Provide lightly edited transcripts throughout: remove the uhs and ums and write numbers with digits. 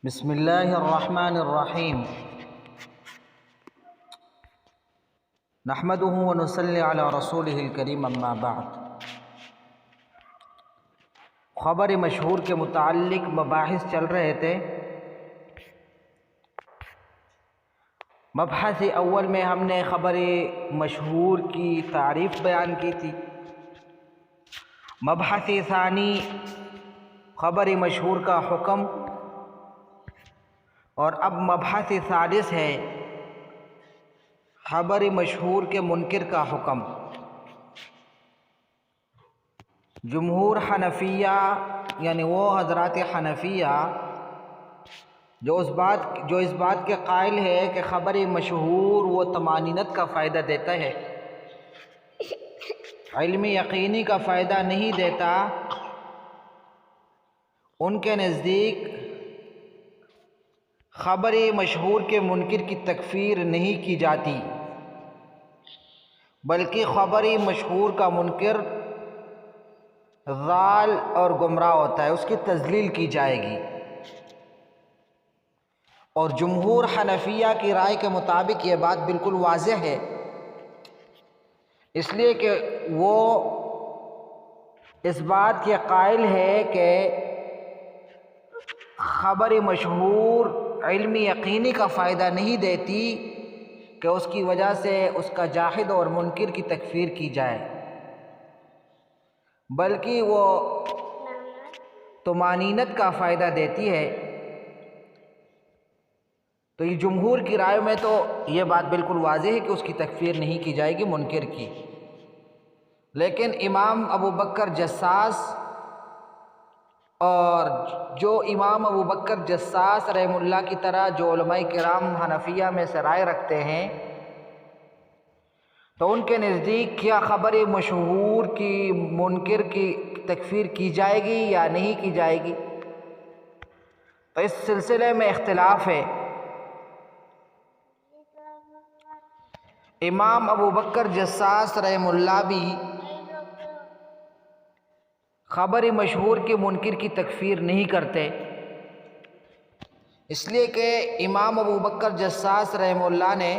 بسم اللہ الرحمن الرحیم نحمدہ ونصلی علی رسولہ الکریم اما بعد۔ خبر مشہور کے متعلق مباحث چل رہے تھے۔ مبحث اول میں ہم نے خبر مشہور کی تعریف بیان کی تھی۔ مبحث ثانی خبر مشہور کا حکم، اور اب مبحث ثالث ہے خبر مشہور کے منکر کا حکم۔ جمہور حنفیہ یعنی وہ حضرات حنفیہ جو اس بات کے قائل ہے کہ خبر مشہور وہ طمانینت کا فائدہ دیتا ہے، علم یقینی کا فائدہ نہیں دیتا، ان کے نزدیک خبر مشہور کے منکر کی تکفیر نہیں کی جاتی، بلکہ خبر مشہور کا منکر ضال اور گمراہ ہوتا ہے، اس کی تذلیل کی جائے گی۔ اور جمہور حنفیہ کی رائے کے مطابق یہ بات بالکل واضح ہے، اس لیے کہ وہ اس بات کے قائل ہے کہ خبر مشہور علم یقینی کا فائدہ نہیں دیتی کہ اس کی وجہ سے اس کا جاحد اور منکر کی تکفیر کی جائے، بلکہ وہ طمانینت کا فائدہ دیتی ہے۔ تو یہ جمہور کی رائے میں تو یہ بات بالکل واضح ہے کہ اس کی تکفیر نہیں کی جائے گی منکر کی، لیکن امام ابو بکر جساس اور جو امام ابو بکر جساس رحمہ اللہ کی طرح جو علماء کرام حنفیہ میں سے رائے رکھتے ہیں، تو ان کے نزدیک کیا خبر مشہور کی منکر کی تکفیر کی جائے گی یا نہیں کی جائے گی، تو اس سلسلے میں اختلاف ہے۔ امام ابو بکر جساس رحمہ اللہ بھی خبر مشہور کے منکر کی تکفیر نہیں کرتے، اس لیے کہ امام ابو بکر جساس رحمہ اللہ نے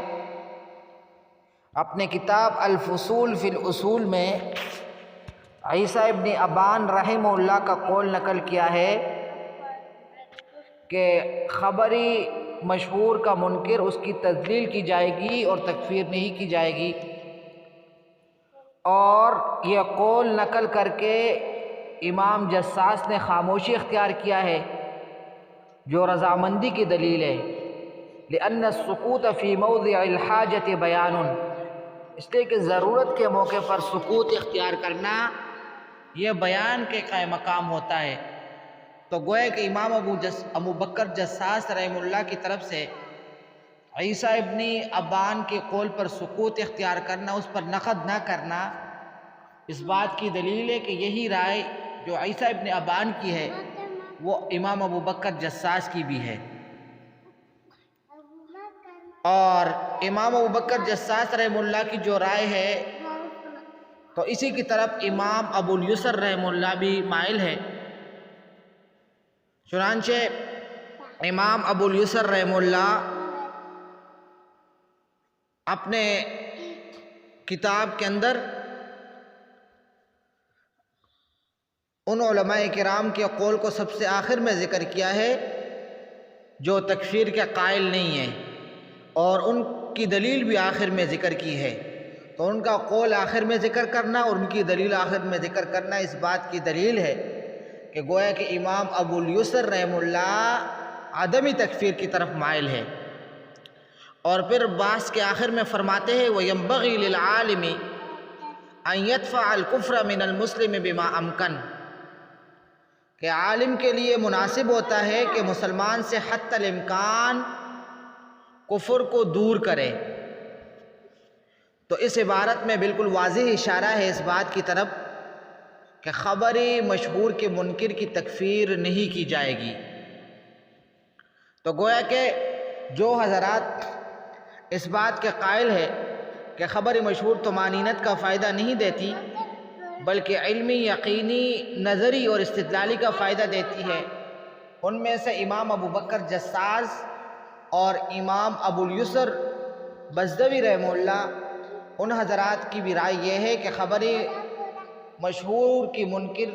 اپنے کتاب الفصول فی الاصول میں عیسیٰ ابن ابان رحمہ اللہ کا قول نقل کیا ہے کہ خبر مشہور کا منکر اس کی تذلیل کی جائے گی اور تکفیر نہیں کی جائے گی، اور یہ قول نقل کر کے امام جساس نے خاموشی اختیار کیا ہے، جو رضامندی کی دلیل ہے۔ لأن السکوت فی موضع الحاجت بیان، اس لیے کہ ضرورت کے موقع پر سکوت اختیار کرنا یہ بیان کے قائم مقام ہوتا ہے۔ تو گویا کہ امام ابو بکر جساس رحمہ اللہ کی طرف سے عیسیٰ ابن ابان کے قول پر سکوت اختیار کرنا، اس پر نقد نہ کرنا، اس بات کی دلیل ہے کہ یہی رائے جو عیسیٰ ابن ابان کی ہے وہ امام ابو بکر جساس کی بھی ہے۔ اور امام ابو بکر جساس رحمہ اللہ کی جو رائے ہے تو اسی کی طرف امام ابو الیسر رحمہ اللہ بھی مائل ہے۔ چنانچہ امام ابو الیسر رحمہ اللہ اپنے کتاب کے اندر ان علماء کرام کے قول کو سب سے آخر میں ذکر کیا ہے جو تکفیر کے قائل نہیں ہیں، اور ان کی دلیل بھی آخر میں ذکر کی ہے۔ تو ان کا قول آخر میں ذکر کرنا اور ان کی دلیل آخر میں ذکر کرنا اس بات کی دلیل ہے کہ گویا کہ امام ابو الیسر رحمہ اللہ عدم تکفیر کی طرف مائل ہے۔ اور پھر باس کے آخر میں فرماتے ہیں وَيَنبَغِي لِلْعَالِمِ أَن يَدْفَعَ الْكُفْرَ مِنَ الْمُسْلِمِ بِمَا أَمْكَنَ، کہ عالم کے لیے مناسب ہوتا ہے کہ مسلمان سے حتی الامکان کفر کو دور کرے۔ تو اس عبارت میں بالکل واضح اشارہ ہے اس بات کی طرف کہ خبر مشہور کے منکر کی تکفیر نہیں کی جائے گی۔ تو گویا کہ جو حضرات اس بات کے قائل ہے کہ خبر مشہور طمانینت کا فائدہ نہیں دیتی بلکہ علمی یقینی نظری اور استدلالی کا فائدہ دیتی ہے، ان میں سے امام ابو بکر جساس اور امام ابو الیسر بزدوی رحمہ اللہ، ان حضرات کی بھی رائے یہ ہے کہ خبر مشہور کی منکر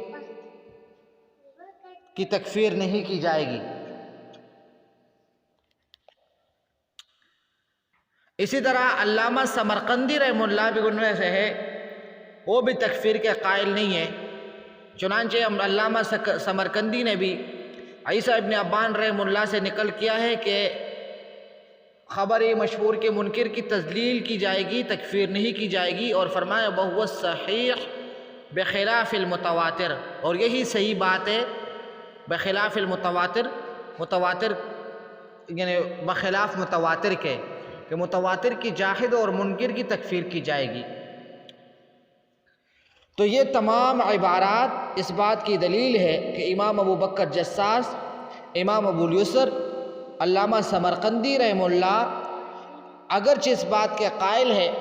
کی تکفیر نہیں کی جائے گی۔ اسی طرح علامہ سمرقندی رحمہ اللہ بھی ان میں سے ہے، وہ بھی تکفیر کے قائل نہیں ہے۔ چنانچہ علامہ سمرقندی نے بھی عیسیٰ ابن ابان رحمہ اللہ سے نقل کیا ہے کہ خبر مشہور کے منکر کی تذلیل کی جائے گی، تکفیر نہیں کی جائے گی، اور فرمایا بہو صحیح بخلاف المتواتر، اور یہی صحیح بات ہے بخلاف المتواتر، متواتر یعنی بخلاف متواتر کے، کہ متواتر کی جاحد اور منکر کی تکفیر کی جائے گی۔ تو یہ تمام عبارات اس بات کی دلیل ہے کہ امام ابو بکر جساس، امام ابو الیسر، علامہ سمرقندی رحمہ اللہ اگرچہ اس بات کے قائل ہے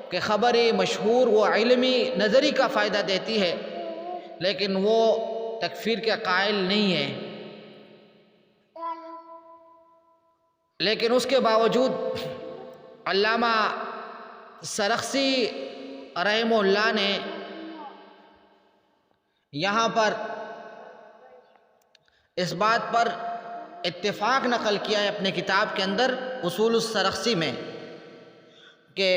کہ خبر مشہور وہ علمی نظری کا فائدہ دیتی ہے، لیکن وہ تکفیر کے قائل نہیں ہے۔ لیکن اس کے باوجود علامہ سرخسی رحمہ اللہ نے یہاں پر اس بات پر اتفاق نقل کیا ہے اپنے کتاب کے اندر اصول السرخسی میں کہ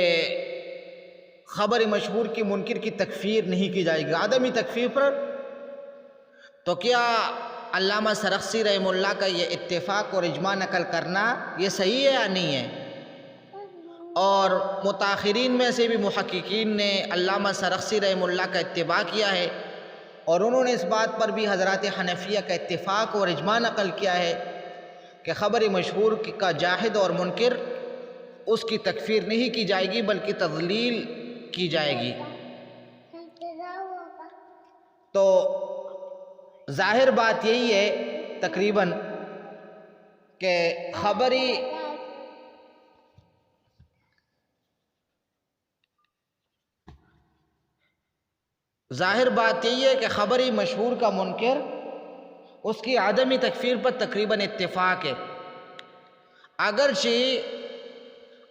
خبر مشہور کی منکر کی تکفیر نہیں کی جائے گی، عدمی تکفیر پر۔ تو کیا علامہ سرخسی رحمہ اللہ کا یہ اتفاق اور اجماع نقل کرنا یہ صحیح ہے یا نہیں ہے؟ اور متاخرین میں سے بھی محققین نے علامہ سرخسی رحمہ اللہ کا اتباع کیا ہے، اور انہوں نے اس بات پر بھی حضرات حنفیہ کا اتفاق اور اجماع نقل کیا ہے کہ خبر مشہور کا جاحد اور منکر اس کی تکفیر نہیں کی جائے گی بلکہ تضلیل کی جائے گی۔ تو ظاہر بات یہی ہے تقریباً کہ خبری مشہور کا منکر اس کی عدمی تکفیر پر تقریباً اتفاق ہے۔ اگرچہ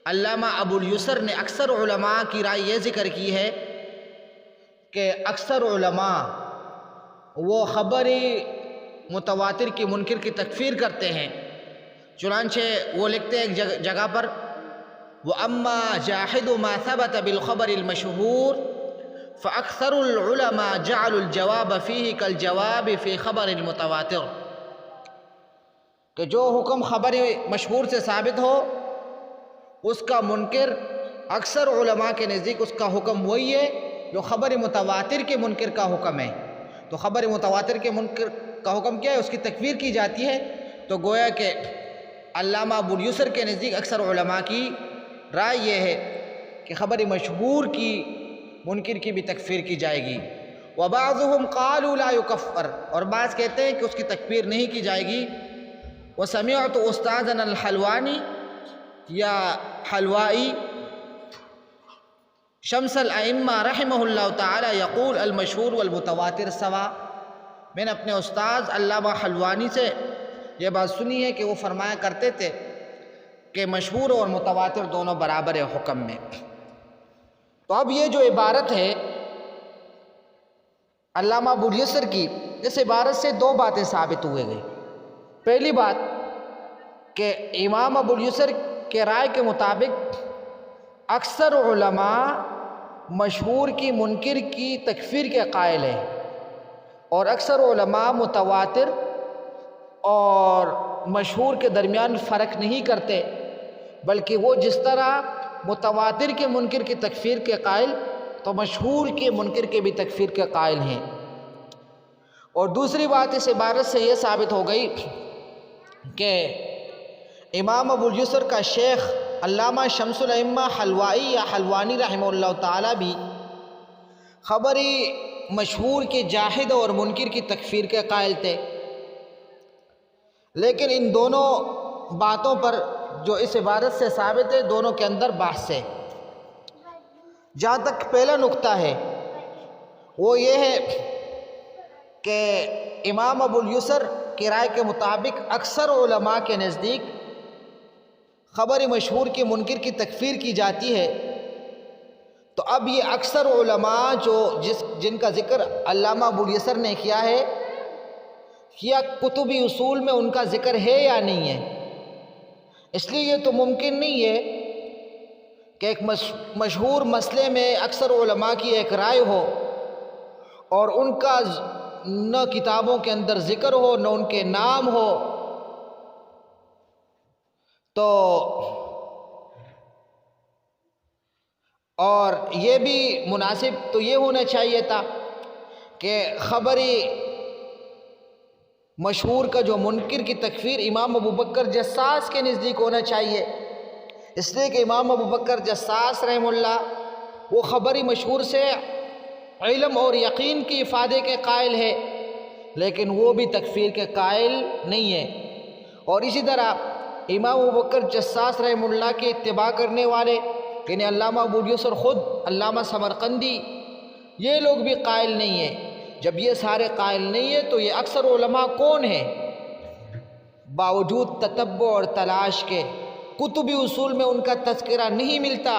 علامہ ابو الیسر نے اکثر علماء کی رائے یہ ذکر کی ہے کہ اکثر علماء وہ خبری متواتر کی منکر کی تکفیر کرتے ہیں۔ چنانچہ وہ لکھتے ہیں ایک جگہ پر وَأَمَّا جَاحِدُ مَا ثَبَتَ بِالْخَبَرِ الْمَشْهُورِ فَأَكْثَرُ الْعُلَمَاء جَعَلُوا الْجَوَابَ فِيهِ كَالْجَوَابِ فِي خَبَرِ الْمُتَوَاتِرِ، کہ جو حکم خبر مشہور سے ثابت ہو اس کا منکر اکثر علماء کے نزدیک اس کا حکم وہی ہے جو خبر متواتر کے منکر کا حکم ہے۔ تو خبر متواتر کے منکر کا حکم کیا ہے؟ اس کی تکفیر کی جاتی ہے۔ تو گویا کہ علامہ ابو الیسر کے نزدیک اکثر علماء کی رائے یہ ہے کہ خبر مشہور کی منکر کی بھی تکفیر کی جائے گی۔ وَبَعْضُهُمْ قَالُوا لَا يُكَفَّرْ، اور بعض کہتے ہیں کہ اس کی تکفیر نہیں کی جائے گی۔ وَسَمِعْتُ أُسْتَاذَنَا الْحَلْوَانِي یا حلوائی شمس الائمہ رحمہ اللہ تعالی یقول المشہور والمتواتر سوا، میں نے اپنے استاذ علامہ حلوانی سے یہ بات سنی ہے کہ وہ فرمایا کرتے تھے کہ مشہور اور متواتر دونوں برابر ہے حکم میں۔ تو اب یہ جو عبارت ہے علامہ ابو الیسر کی، اس عبارت سے دو باتیں ثابت ہوئے گئی۔ پہلی بات کہ امام ابو الیسر کے رائے کے مطابق اکثر علماء مشہور کی منکر کی تکفیر کے قائل ہیں، اور اکثر علماء متواتر اور مشہور کے درمیان فرق نہیں کرتے، بلکہ وہ جس طرح متواتر کے منکر کی تکفیر کے قائل تو مشہور کے منکر کے بھی تکفیر کے قائل ہیں۔ اور دوسری بات اس عبارت سے یہ ثابت ہو گئی کہ امام ابو الیسر کا شیخ علامہ شمس الائمہ حلوائی یا حلوانی رحمہ اللہ تعالی بھی خبری مشہور کے جاحد اور منکر کی تکفیر کے قائل تھے، لیکن ان دونوں باتوں پر جو اس عبارت سے ثابت ہے دونوں کے اندر بحث ہے۔ جہاں تک پہلا نقطہ ہے وہ یہ ہے کہ امام ابو الیسر کی رائے کے مطابق اکثر علماء کے نزدیک خبر مشہور کے منکر کی تکفیر کی جاتی ہے، تو اب یہ اکثر علماء جن کا ذکر علامہ ابو الیسر نے کیا ہے، یا کتبی اصول میں ان کا ذکر ہے یا نہیں ہے؟ اس لیے یہ تو ممکن نہیں ہے کہ ایک مشہور مسئلے میں اکثر علماء کی ایک رائے ہو اور ان کا نہ کتابوں کے اندر ذکر ہو نہ ان کے نام ہو، تو اور یہ بھی مناسب تو یہ ہونا چاہیے تھا کہ خبری مشہور کا جو منکر کی تکفیر امام ابو بکر جساس کے نزدیک ہونا چاہیے، اس لیے کہ امام ابو بکر جساس رحمہ اللہ وہ خبری مشہور سے علم اور یقین کی افادے کے قائل ہے، لیکن وہ بھی تکفیر کے قائل نہیں ہے۔ اور اسی طرح امام ابو بکر جساس رحمہ اللہ کے اتباع کرنے والے یعنی علامہ ابو الیسر خود، علامہ سمرقندی، یہ لوگ بھی قائل نہیں ہیں۔ جب یہ سارے قائل نہیں ہیں تو یہ اکثر علماء کون ہیں؟ باوجود تتبع اور تلاش کے کتبی اصول میں ان کا تذکرہ نہیں ملتا،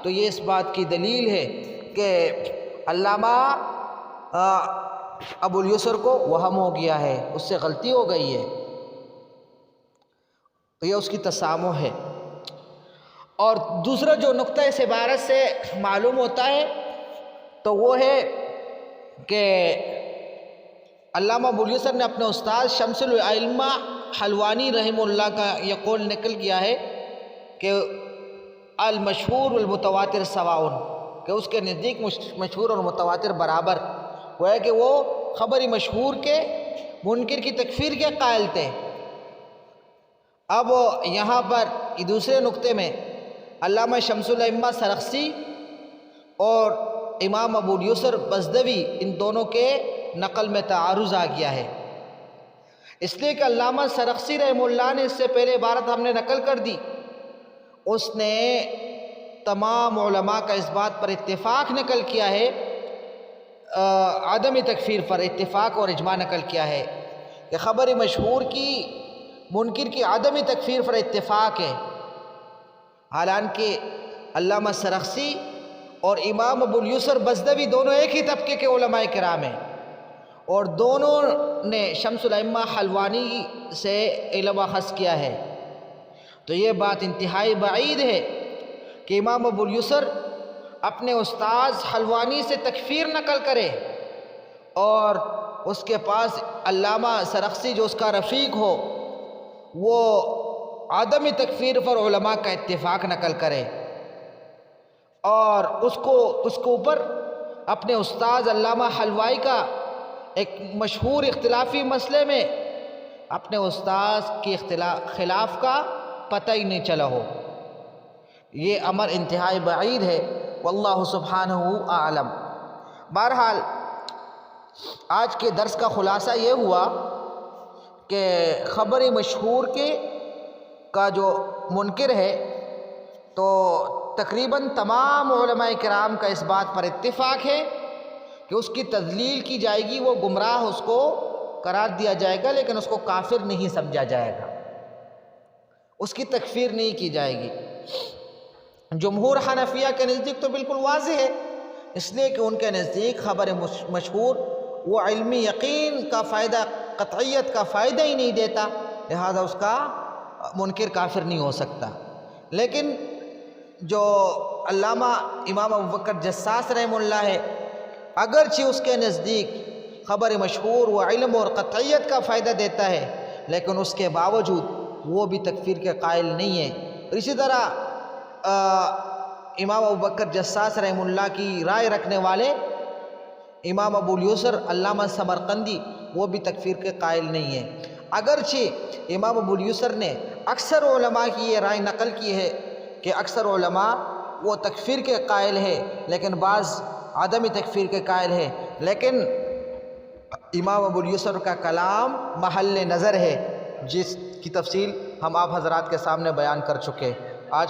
تو یہ اس بات کی دلیل ہے کہ علامہ ابو الیسر کو وہم ہو گیا ہے، اس سے غلطی ہو گئی ہے، یہ اس کی تسامح ہے۔ اور دوسرا جو نقطہ اس عبارت سے معلوم ہوتا ہے تو وہ ہے کہ علامہ ابو الیسر نے اپنے استاد شمس الائمہ حلوانی رحمہ اللہ کا یہ قول نقل کیا ہے کہ المشہور والمتواتر سواء، کہ اس کے نزدیک مشہور اور متواتر برابر، وہ ہے کہ وہ خبر مشہور کے منکر کی تکفیر کے قائل تھے۔ اب یہاں پر دوسرے نقطے میں علامہ شمس الائمہ سرخسی اور امام ابو الیسر بزدوی ان دونوں کے نقل میں تعارض آ گیا ہے، اس لیے کہ علامہ سرخسی رحمہ اللہ نے اس سے پہلے عبارت ہم نے نقل کر دی، اس نے تمام علماء کا اس بات پر اتفاق نقل کیا ہے، عدم تکفیر پر اتفاق اور اجماع نقل کیا ہے کہ خبر مشہور کی منکر کی عدم تکفیر پر اتفاق ہے، حالانکہ علامہ سرخسی اور امام ابو الیسر بزدوی دونوں ایک ہی طبقے کے علماء کرام ہیں، اور دونوں نے شمس الائمہ حلوانی سے علم اخذ کیا ہے، تو یہ بات انتہائی بعید ہے کہ امام ابو الیسر اپنے استاذ حلوانی سے تکفیر نقل کرے اور اس کے پاس علامہ سرخسی جو اس کا رفیق ہو وہ عدم تکفیر پر علماء کا اتفاق نقل کرے، اور اس کو اوپر اپنے استاذ علامہ حلوائی کا ایک مشہور اختلافی مسئلے میں اپنے استاذ کی خلاف کا پتہ ہی نہیں چلا ہو، یہ امر انتہائی بعید ہے، واللہ سبحانہ اعلم۔ بہرحال آج کے درس کا خلاصہ یہ ہوا کہ خبر مشہور کا جو منکر ہے تو تقریباً تمام علماء کرام کا اس بات پر اتفاق ہے کہ اس کی تضلیل کی جائے گی، وہ گمراہ اس کو قرار دیا جائے گا، لیکن اس کو کافر نہیں سمجھا جائے گا، اس کی تکفیر نہیں کی جائے گی۔ جمہور حنفیہ کے نزدیک تو بالکل واضح ہے، اس لیے کہ ان کے نزدیک خبر مشہور وہ علمی یقین کا فائدہ، قطعیت کا فائدہ ہی نہیں دیتا، لہذا اس کا منکر کافر نہیں ہو سکتا۔ لیکن جو علامہ امام ابو بکر جساس رحمہ اللہ ہے، اگرچہ اس کے نزدیک خبر مشہور وہ علم اور قطعیت کا فائدہ دیتا ہے، لیکن اس کے باوجود وہ بھی تکفیر کے قائل نہیں ہے۔ اور اسی طرح امام ابو بکر جساس رحمہ اللہ کی رائے رکھنے والے امام ابو الیسر علامہ سمرقندی وہ بھی تکفیر کے قائل نہیں ہیں، اگرچہ امام ابو الیسر نے اکثر علماء کی یہ رائے نقل کی ہے کہ اکثر علماء وہ تکفیر کے قائل ہے لیکن بعض عدم تکفیر کے قائل ہے، لیکن امام ابو الیسر کا کلام محل نظر ہے، جس کی تفصیل ہم آپ حضرات کے سامنے بیان کر چکے۔ آج